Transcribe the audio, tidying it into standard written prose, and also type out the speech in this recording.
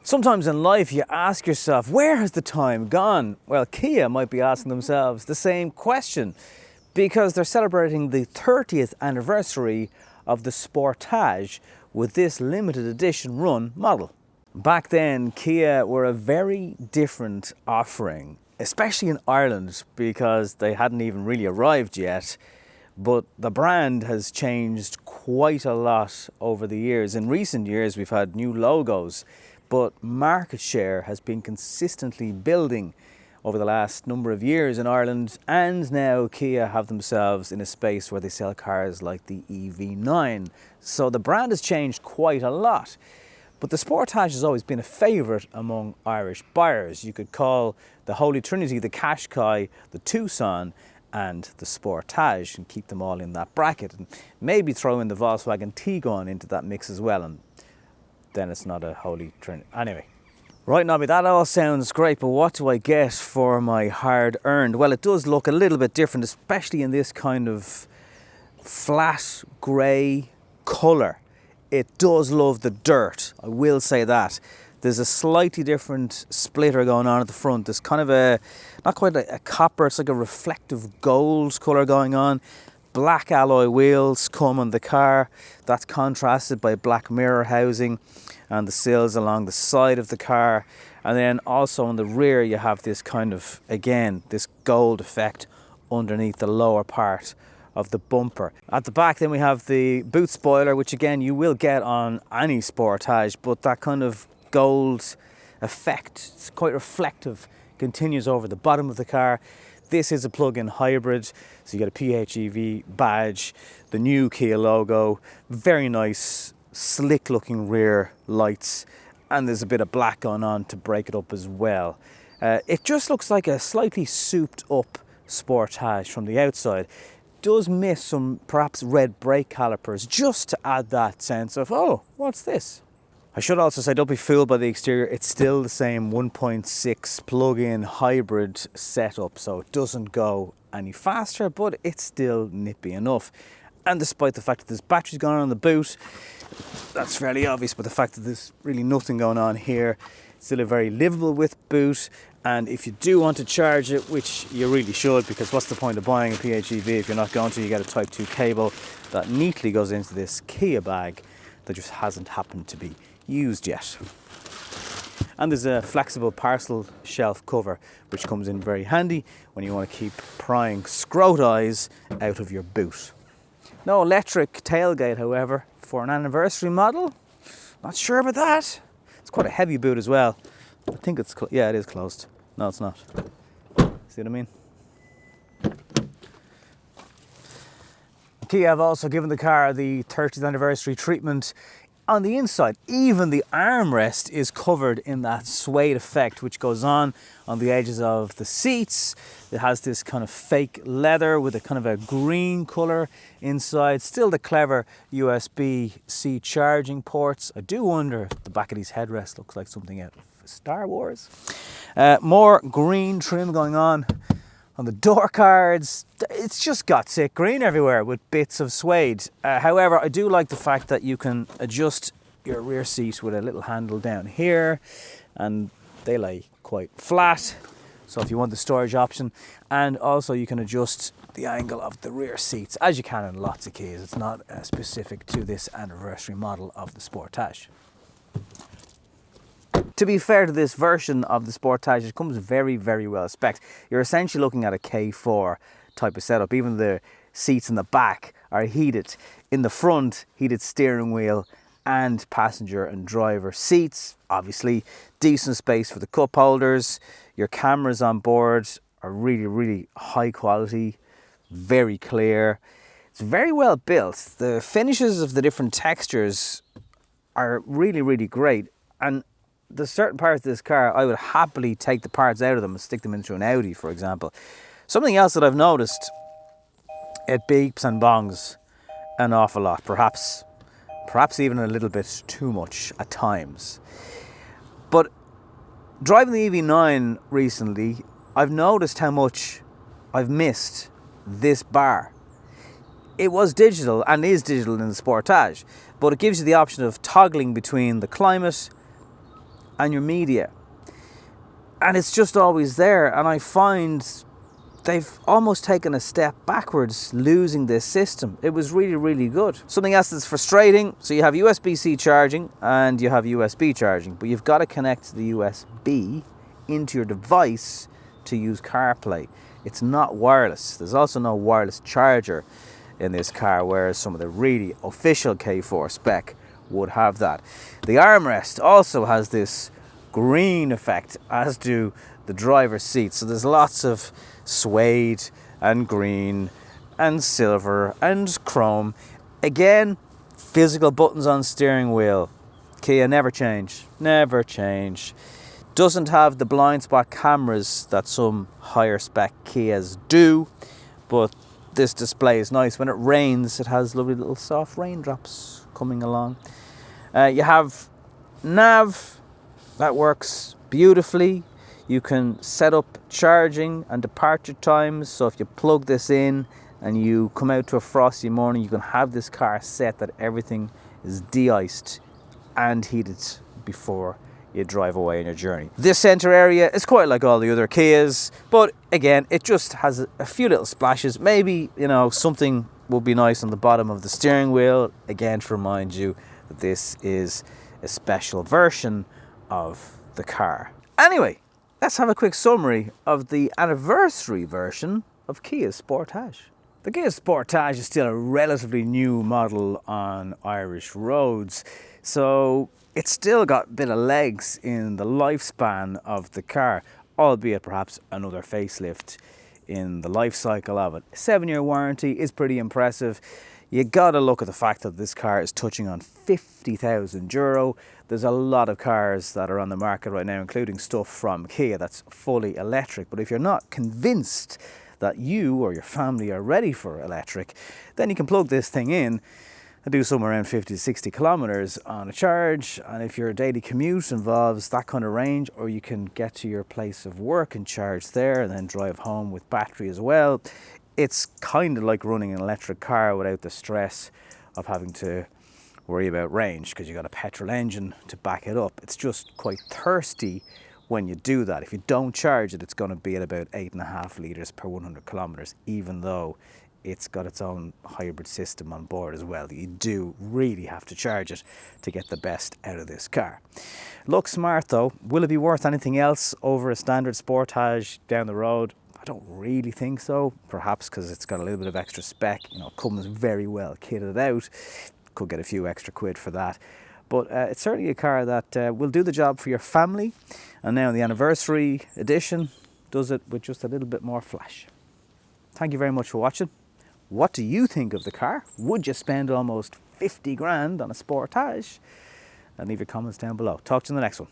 Sometimes in life you ask yourself, where has the time gone? Well, Kia might be asking themselves the same question because they're celebrating the 30th anniversary of the Sportage with this limited edition run model. Back then, Kia were a very different offering, especially in Ireland because they hadn't even really arrived yet. But the brand has changed quite a lot over the years. In recent years, we've had new logos, but market share has been consistently building over the last number of years in Ireland, and now Kia have themselves in a space where they sell cars like the EV9. So the brand has changed quite a lot. But the Sportage has always been a favourite among Irish buyers. You could call the Holy Trinity the Qashqai, the Tucson, and the Sportage, and keep them all in that bracket, and maybe throw in the Volkswagen Tiguan into that mix as well, and then it's not a holy trinity. Anyway, right, Nobby, that all sounds great, but what do I get for my hard-earned? Well, it does look a little bit different, especially in this kind of flat grey colour. It does love the dirt, I will say that. There's a slightly different splitter going on at the front. There's kind of a, not quite a copper, it's like a reflective gold colour going on. Black alloy wheels come on the car. That's contrasted by black mirror housing and the sills along the side of the car. And then also on the rear you have this kind of, again, this gold effect underneath the lower part of the bumper. At the back then we have the boot spoiler, which again you will get on any Sportage, but that kind of gold effect, it's quite reflective, continues over the bottom of the car. This is a plug-in hybrid, so you get a PHEV badge, the new Kia logo, very nice, slick looking rear lights, and there's a bit of black going on to break it up as well. It just looks like a slightly souped up Sportage from the outside. Does miss some perhaps red brake calipers just to add that sense of, oh, what's this? I should also say, don't be fooled by the exterior. It's still the same 1.6 plug-in hybrid setup, so it doesn't go any faster, but it's still nippy enough. And despite the fact that there's batteries going on the boot, that's fairly obvious, but the fact that there's really nothing going on here, it's still a very livable width boot. And if you do want to charge it, which you really should, because what's the point of buying a PHEV if you're not going to? You get a Type 2 cable that neatly goes into this Kia bag that just hasn't happened to be used yet. And there's a flexible parcel shelf cover which comes in very handy when you want to keep prying scrot eyes out of your boot. No electric tailgate, however, for an anniversary model. Not sure about that. It's quite a heavy boot as well. I think it's, yeah, it is closed. No, it's not. See what I mean? Kia have also given the car the 30th anniversary treatment on the inside. Even the armrest is covered in that suede effect which goes on the edges of the seats. It has this kind of fake leather with a kind of a green colour inside. Still the clever USB-C charging ports. I do wonder if the back of these headrests looks like something out of Star Wars. More green trim going on the door cards. It's just got sick green everywhere with bits of suede. However, I do like the fact that you can adjust your rear seat with a little handle down here, and they lay quite flat. So if you want the storage option, and also you can adjust the angle of the rear seats as you can in lots of Kias. It's not specific to this anniversary model of the Sportage. To be fair to this version of the Sportage, it comes very, very well spec'd. You're essentially looking at a K4 type of setup. Even the seats in the back are heated. In the front, heated steering wheel and passenger and driver seats. Obviously, decent space for the cup holders. Your cameras on board are really, really high quality, very clear. It's very well built. The finishes of the different textures are really, really great. And there's certain parts of this car, I would happily take the parts out of them and stick them into an Audi, for example. Something else that I've noticed, it beeps and bongs an awful lot, perhaps even a little bit too much at times. But driving the EV9 recently, I've noticed how much I've missed this bar. It was digital and is digital in the Sportage, but it gives you the option of toggling between the climate and your media. And it's just always there. And I find they've almost taken a step backwards losing this system. It was really, really good. Something else that's frustrating, so you have USB-C charging and you have USB charging, but you've got to connect the USB into your device to use CarPlay. It's not wireless. There's also no wireless charger in this car, whereas some of the really official K4 spec would have that. The armrest also has this green effect, as do the driver's seat. So there's lots of suede and green and silver and chrome. Again, physical buttons on steering wheel. Kia never change, never change. Doesn't have the blind spot cameras that some higher spec Kias do, but this display is nice. When it rains, it has lovely little soft raindrops coming along. You have nav that works beautifully. You can set up charging and departure times. So if you plug this in and you come out to a frosty morning, you can have this car set that everything is de-iced and heated before you drive away on your journey. This center area is quite like all the other Kias, but again, it just has a few little splashes. Maybe, you know, something will be nice on the bottom of the steering wheel, again to remind you that this is a special version of the car. Anyway, let's have a quick summary of the anniversary version of Kia's Sportage. The Kia Sportage is still a relatively new model on Irish roads, so it's still got a bit of legs in the lifespan of the car, albeit perhaps another facelift in the life cycle of it. A 7-year warranty is pretty impressive. You gotta look at the fact that this car is touching on €50,000. There's a lot of cars that are on the market right now, including stuff from Kia that's fully electric. But if you're not convinced that you or your family are ready for electric, then you can plug this thing in and do somewhere around 50 to 60 kilometers on a charge. And if your daily commute involves that kind of range, or you can get to your place of work and charge there and then drive home with battery as well, it's kind of like running an electric car without the stress of having to worry about range because you've got a petrol engine to back it up. It's just quite thirsty when you do that. If you don't charge it, it's going to be at about 8.5 litres per 100 kilometres, even though it's got its own hybrid system on board as well. You do really have to charge it to get the best out of this car. Looks smart though. Will it be worth anything else over a standard Sportage down the road? I don't really think so. Perhaps because it's got a little bit of extra spec. You know, it comes very well kitted out. Could get a few extra quid for that. But it's certainly a car that will do the job for your family. And now the anniversary edition does it with just a little bit more flash. Thank you very much for watching. What do you think of the car? Would you spend almost 50 grand on a Sportage? And leave your comments down below. Talk to you in the next one.